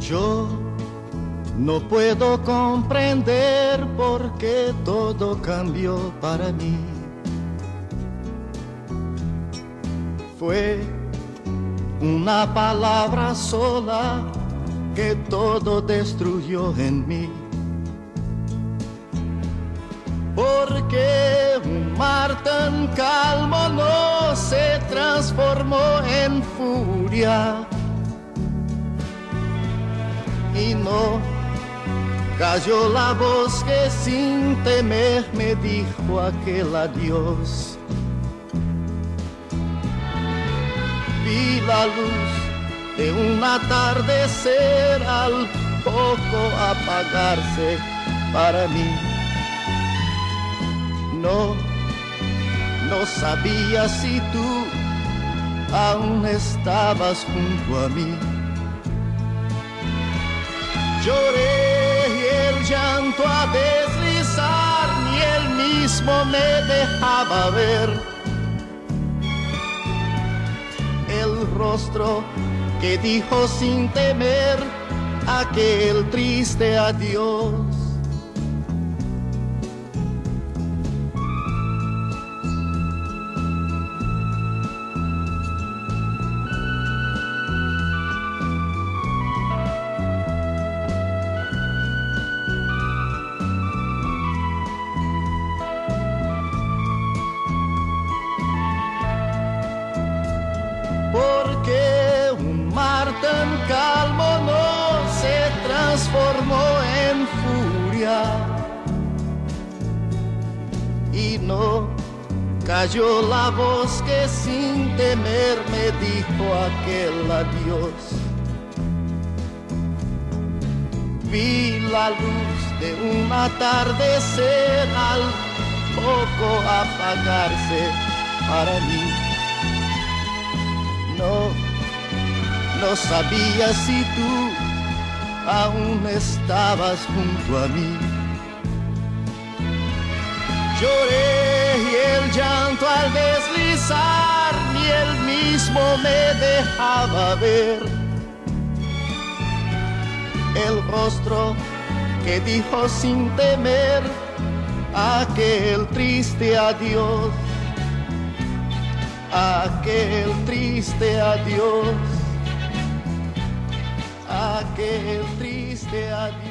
Yo no puedo comprender por qué todo cambió para mí. Fue una palabra sola que todo destruyó en mí. Porque un mar tan calmo no se transformó en furia. Y no cayó la voz que sin temer me dijo aquel adiós. Vi la luz de un atardecer al poco apagarse para mí. No sabía si tú aún estabas junto a mí. Lloré y el llanto a deslizar, ni él mismo me dejaba ver el rostro que dijo sin temer aquel triste adiós. Porque un mar tan calmo no se transformó en furia. Y no cayó la voz que sin temer me dijo aquel adiós. Vi la luz de un atardecer al poco apagarse para mí. No sabía si tú aún estabas junto a mí. Lloré y el llanto al deslizar, ni él mismo me dejaba ver el rostro que dijo sin temer aquel triste adiós. Aquel triste adiós, aquel triste adiós.